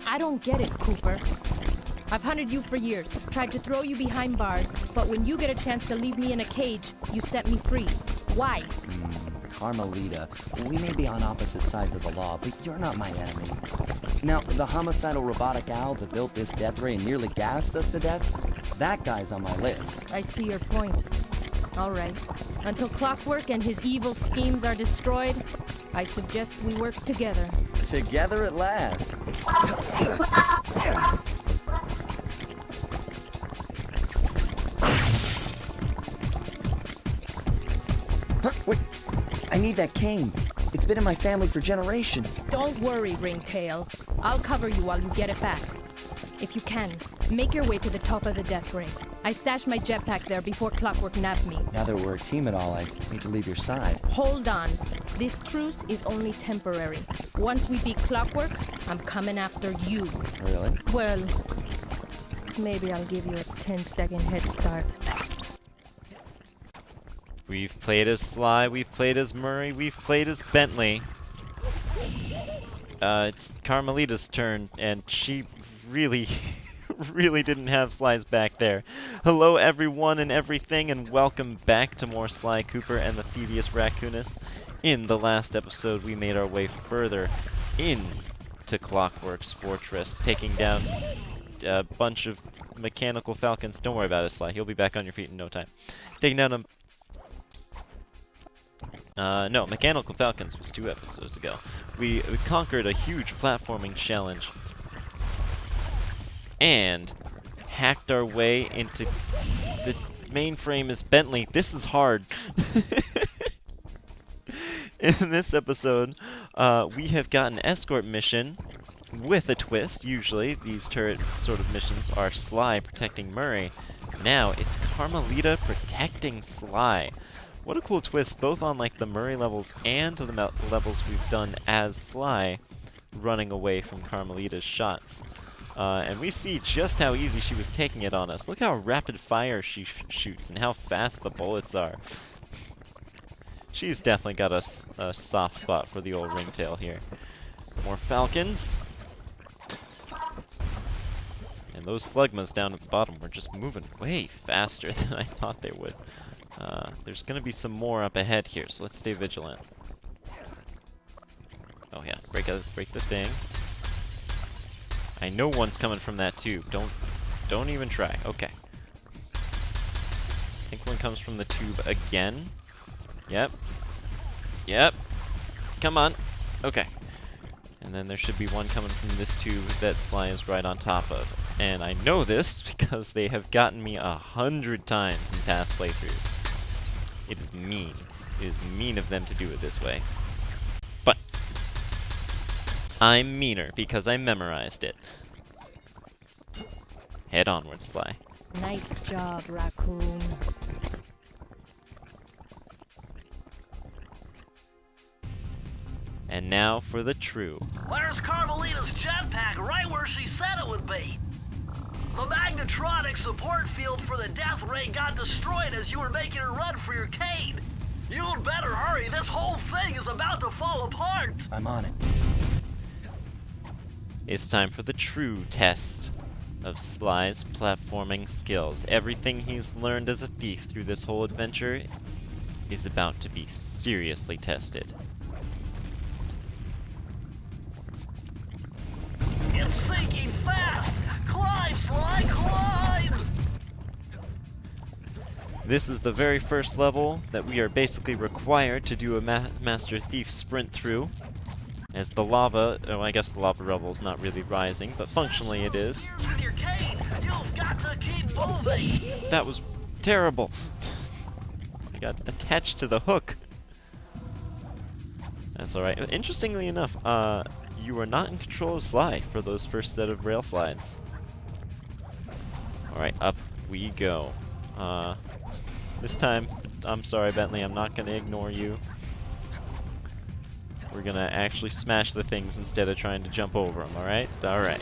I don't get it, Cooper. I've hunted you for years, tried to throw you behind bars, but when you get a chance to leave me in a cage, you set me free. Why? Carmelita, we may be on opposite sides of the law, but you're not my enemy. Now, the homicidal robotic owl that built this death ray and nearly gassed us to death, that guy's on my list. I see your point. All right. Until Clockwork and his evil schemes are destroyed, I suggest we work together. Together at last. Wait, I need that cane. It's been in my family for generations. Don't worry, Ringtail. I'll cover you while you get it back. If you can, make your way to the top of the death ray. I stashed my jetpack there before Clockwork nabbed me. Now that we're a team and all, I need to leave your side. Hold on. This truce is only temporary. Once we beat Clockwork, I'm coming after you. Really? Well, maybe I'll give you a 10-second head start. We've played as Sly, we've played as Murray, we've played as Bentley. It's Carmelita's turn, and she really, really didn't have Sly's back there. Hello everyone and everything, and welcome back to more Sly Cooper and the Thievius Raccoonus. In the last episode, we made our way further into Clockwork's fortress, taking down a bunch of mechanical falcons. Don't worry about it, Sly. He'll be back on your feet in no time. Taking down a... no, Mechanical Falcons was 2 episodes ago. We conquered a huge platforming challenge and hacked our way into the mainframe as Bentley. This is hard. In this episode, we have got an escort mission with a twist. Usually, these turret sort of missions are Sly protecting Murray. Now, it's Carmelita protecting Sly. What a cool twist, both on like the Murray levels and the levels we've done as Sly, running away from Carmelita's shots. And we see just how easy she was taking it on us. Look how rapid fire she shoots and how fast the bullets are. She's definitely got a soft spot for the old ringtail here. More falcons. And those slugmas down at the bottom were just moving way faster than I thought they would. There's going to be some more up ahead here, so let's stay vigilant. Oh yeah, break the thing. I know one's coming from that tube. Don't even try. Okay. I think one comes from the tube again. Yep. Yep. Come on. Okay. And then there should be one coming from this tube that Sly is right on top of. And I know this because they have gotten me 100 times in past playthroughs. It is mean. It is mean of them to do it this way. But I'm meaner because I memorized it. Head onward, Sly. Nice job, Raccoon. And now for the true. Where's Carmelita's jetpack? Right where she said it would be. The magnetronic support field for the death ray got destroyed as you were making a run for your cane. You'd better hurry. This whole thing is about to fall apart. I'm on it. It's time for the true test of Sly's platforming skills. Everything he's learned as a thief through this whole adventure is about to be seriously tested. It's sinking fast. Climb, Sly, climb! This is the very first level that we are basically required to do a Master Thief sprint through. As the lava, oh, I guess the lava level is not really rising, but functionally it is. With your cane, you've got to keep moving. That was terrible. I got attached to the hook. That's alright. Interestingly enough, you were not in control of Sly for those first set of rail slides. Alright, up we go. This time, I'm sorry, Bentley, I'm not going to ignore you. We're going to actually smash the things instead of trying to jump over them, alright? Alright.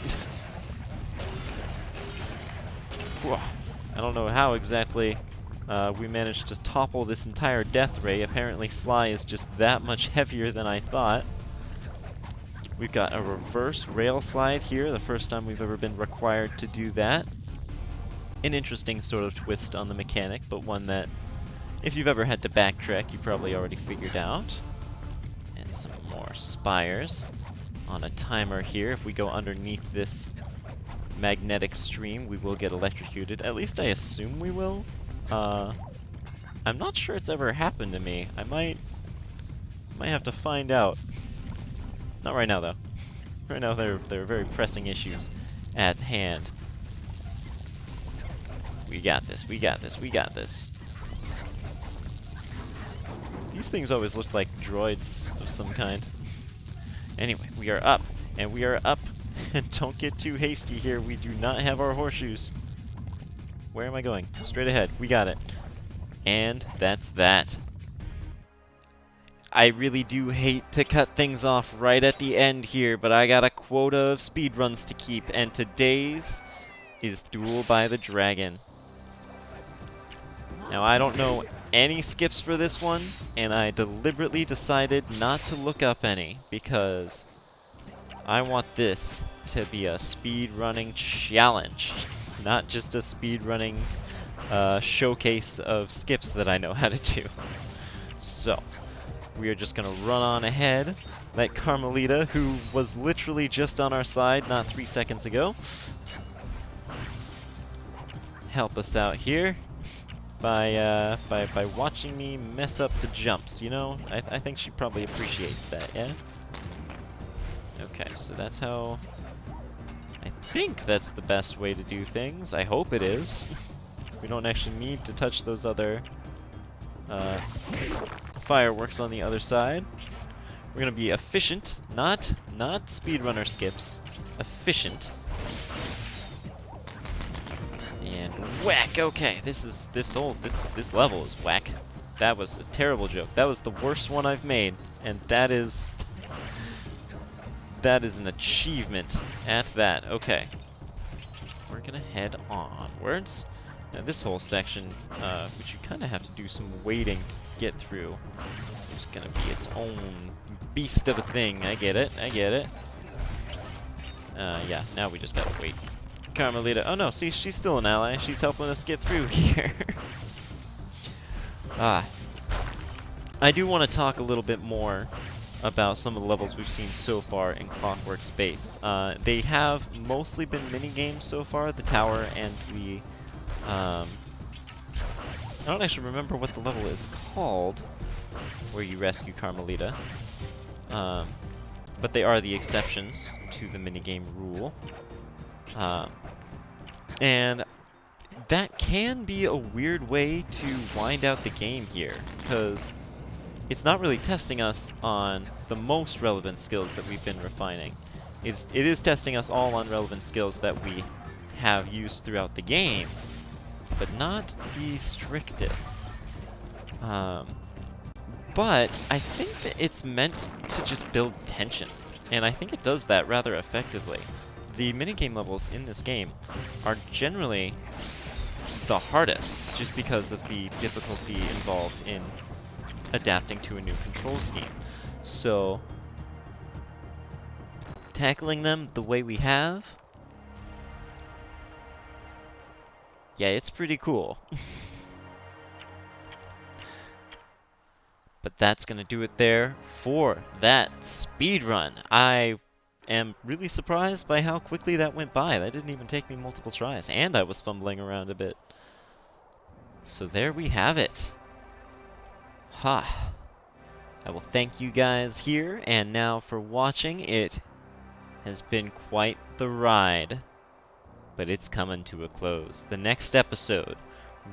I don't know how exactly we managed to topple this entire death ray. Apparently Sly is just that much heavier than I thought. We've got a reverse rail slide here, the first time we've ever been required to do that. An interesting sort of twist on the mechanic, but one that, if you've ever had to backtrack, you probably already figured out. And some more spires on a timer here. If we go underneath this magnetic stream, we will get electrocuted. At least I assume we will. I'm not sure it's ever happened to me. I might have to find out. Not right now, though. Right now, there are very pressing issues at hand. We got this, we got this, we got this. These things always look like droids of some kind. Anyway, we are up, and we are up. Don't get too hasty here. We do not have our horseshoes. Where am I going? Straight ahead. We got it. And that's that. I really do hate to cut things off right at the end here, but I got a quota of speedruns to keep, and today's is Duel by the Dragon. Now, I don't know any skips for this one, and I deliberately decided not to look up any, because I want this to be a speedrunning challenge, not just a speedrunning showcase of skips that I know how to do. So, we are just going to run on ahead, let Carmelita, who was literally just on our side not 3 seconds ago, help us out here by watching me mess up the jumps. You know, I think she probably appreciates that, yeah? Okay, so that's how... I think that's the best way to do things. I hope it is. We don't actually need to touch those other fireworks on the other side. We're gonna be efficient, not speedrunner skips. Efficient. And whack. Okay, this level is whack. That was a terrible joke. That was the worst one I've made, and that is an achievement at that. Okay, we're gonna head onwards. Now this whole section, which you kind of have to do some waiting to get through, is gonna be its own beast of a thing. I get it. I get it. Yeah. Now we just gotta wait. Carmelita. Oh no, see, she's still an ally. She's helping us get through here. I do want to talk a little bit more about some of the levels we've seen so far in Clockwork Space. They have mostly been mini-games so far, the tower and the... I don't actually remember what the level is called, where you rescue Carmelita. But they are the exceptions to the minigame rule. And that can be a weird way to wind out the game here, because it's not really testing us on the most relevant skills that we've been refining. It is testing us all on relevant skills that we have used throughout the game, but not the strictest. But I think that it's meant to just build tension, and I think it does that rather effectively. The minigame levels in this game are generally the hardest, just because of the difficulty involved in adapting to a new control scheme. So, tackling them the way we have, yeah, it's pretty cool. But that's gonna do it there for that speedrun. I am really surprised by how quickly that went by. That didn't even take me multiple tries, and I was fumbling around a bit. So there we have it. Ha. I will thank you guys here and now for watching. It has been quite the ride, but it's coming to a close. The next episode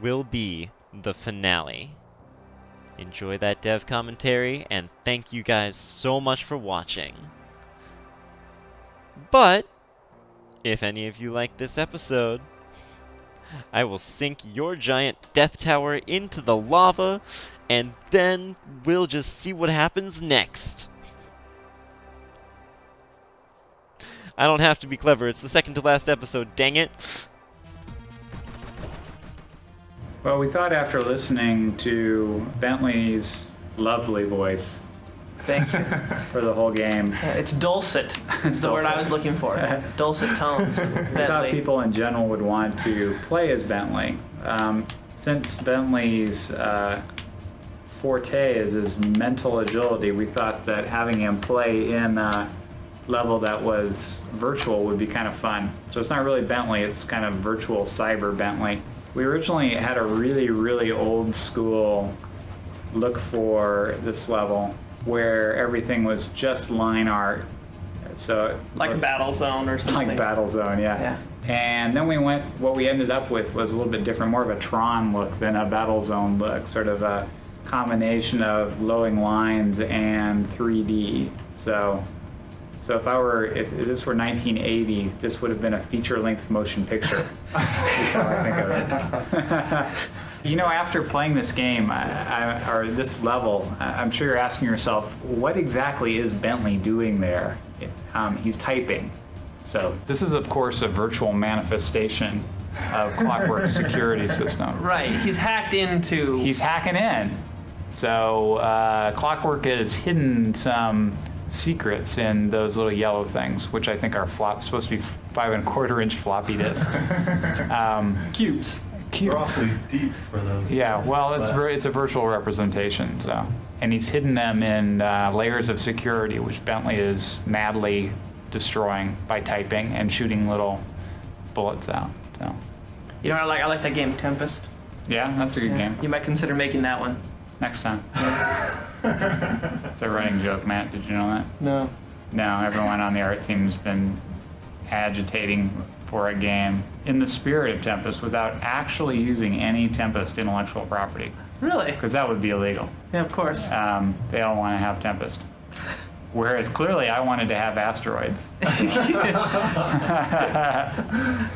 will be the finale. Enjoy that dev commentary, and thank you guys so much for watching. But if any of you like this episode, I will sink your giant death tower into the lava, and then we'll just see what happens next. I don't have to be clever. It's the second to last episode, dang it. Well, we thought after listening to Bentley's lovely voice Thank you. for the whole game. It's dulcet is the word I was looking for. Dulcet tones. We thought Bentley. people in general would want to play as Bentley. Since Bentley's forte is his mental agility, we thought that having him play in a level that was virtual would be kind of fun. So it's not really Bentley, it's kind of virtual cyber Bentley. We originally had a really, really old school look for this level where everything was just line art. So Like Battle Zone or something. like Battle Zone, yeah. And then what we ended up with was a little bit different, more of a Tron look than a Battle Zone look, sort of a combination of glowing lines and 3D. So if this were 1980, this would have been a feature-length motion picture. That's how I think of it. You know, after playing this game, or this level, I'm sure you're asking yourself, what exactly is Bentley doing there? He's typing. So this is, of course, a virtual manifestation of Clockwork's security system. Right. He's hacked into... He's hacking in. So Clockwork has hidden some secrets in those little yellow things, which I think are supposed to be 5 1/4-inch floppy disks. cubes. We're awfully deep for those. Yeah, things, well, but it's a virtual representation. So, and he's hidden them in layers of security, which Bentley is madly destroying by typing and shooting little bullets out. So, You know what I like that game, Tempest. yeah, that's a good game. You might consider making that one. Next time. It's a running joke, Matt. Did you know that? No. No, everyone on the art team's been agitating for a game in the spirit of Tempest without actually using any Tempest intellectual property, Really? because that would be illegal. Yeah, of course. They don't want to have Tempest. Whereas clearly I wanted to have asteroids.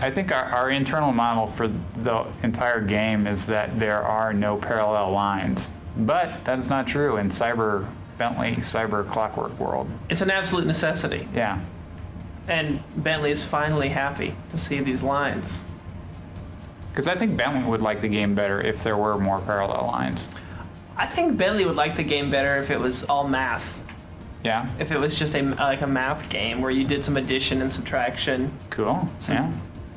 I think our internal model for the entire game is that there are no parallel lines. But that is not true in cyber Bentley, cyber Clockwork world. It's an absolute necessity. Yeah. And Bentley is finally happy to see these lines. Because I think Bentley would like the game better if there were more parallel lines. I think Bentley would like the game better if it was all math. Yeah? If it was just a math game where you did some addition and subtraction Cool. Yeah.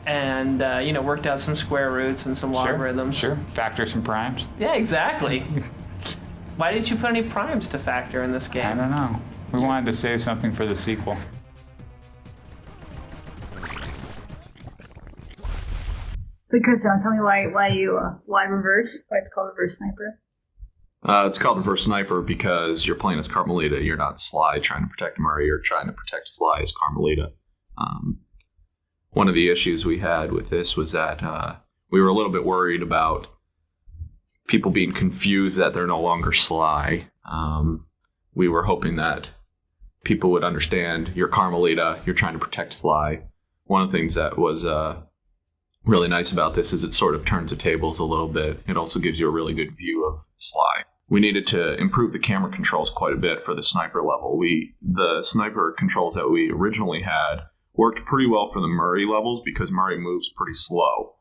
and worked out some square roots and some logarithms. Sure. Factors and primes. Yeah, exactly. Why didn't you put any primes to factor in this game? I don't know. We wanted to save something for the sequel. So Chris, you want to tell me why reverse? Why it's called reverse sniper? It's called reverse sniper because you're playing as Carmelita. You're not Sly trying to protect Murray. You're trying to protect Sly as Carmelita. One of the issues we had with this was that we were a little bit worried about people being confused that they're no longer Sly. We were hoping that people would understand you're Carmelita. You're trying to protect Sly. One of the things that was really nice about this is it sort of turns the tables a little bit. It also gives you a really good view of Sly. We needed to improve the camera controls quite a bit for the sniper level. The sniper controls that we originally had worked pretty well for the Murray levels because Murray moves pretty slow.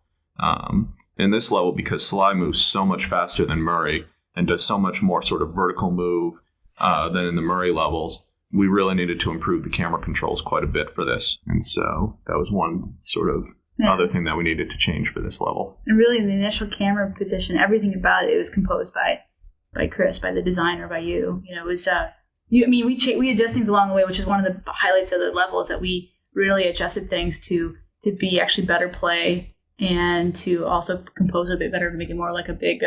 In this level, because Sly moves so much faster than Murray and does so much more sort of vertical move than in the Murray levels, we really needed to improve the camera controls quite a bit for this. And so that was one sort of other thing that we needed to change for this level. And really, in the initial camera position, everything about it was composed by Chris, by the designer, by you. It was we adjust things along the way, which is one of the highlights of the level, is that we really adjusted things to be actually better play and to also compose it a bit better, to make it more like a big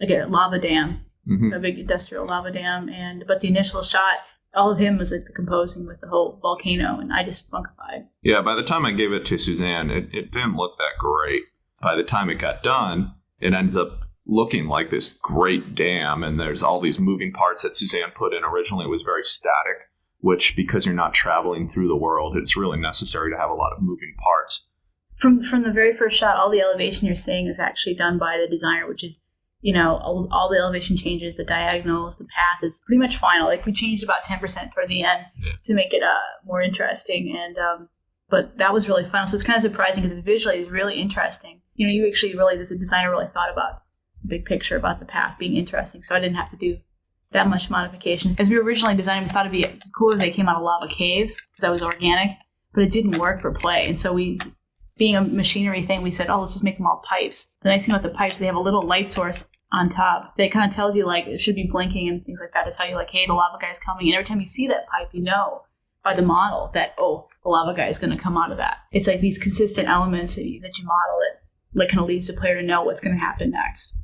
like a lava dam, a big industrial lava dam. But the initial shot, all of him was like the composing with the whole volcano, and I just funkified. Yeah, by the time I gave it to Suzanne, it didn't look that great. By the time it got done, it ends up looking like this great dam, and there's all these moving parts that Suzanne put in. Originally, it was very static, which, because you're not traveling through the world, it's really necessary to have a lot of moving parts. From the very first shot, all the elevation you're seeing is actually done by the designer, which is, all the elevation changes, the diagonals, the path is pretty much final. Like, we changed about 10% toward the end to make it more interesting, and but that was really fun. So it's kind of surprising because visually it's really interesting. You actually really, as a designer, really thought about the big picture, about the path being interesting. So I didn't have to do that much modification. As we were originally designing, we thought it'd be cooler if they came out of lava caves, because that was organic, but it didn't work for play. And so we, being a machinery thing, we said, oh, let's just make them all pipes. The nice thing about the pipes, they have a little light source on top that kind of tells you, like, it should be blinking and things like that to tell you, like, hey, the lava guy's coming. And every time you see that pipe, you know by the model that, oh, the lava guy is going to come out of that. It's like these consistent elements that you model it, like, kind of leads the player to know what's going to happen next.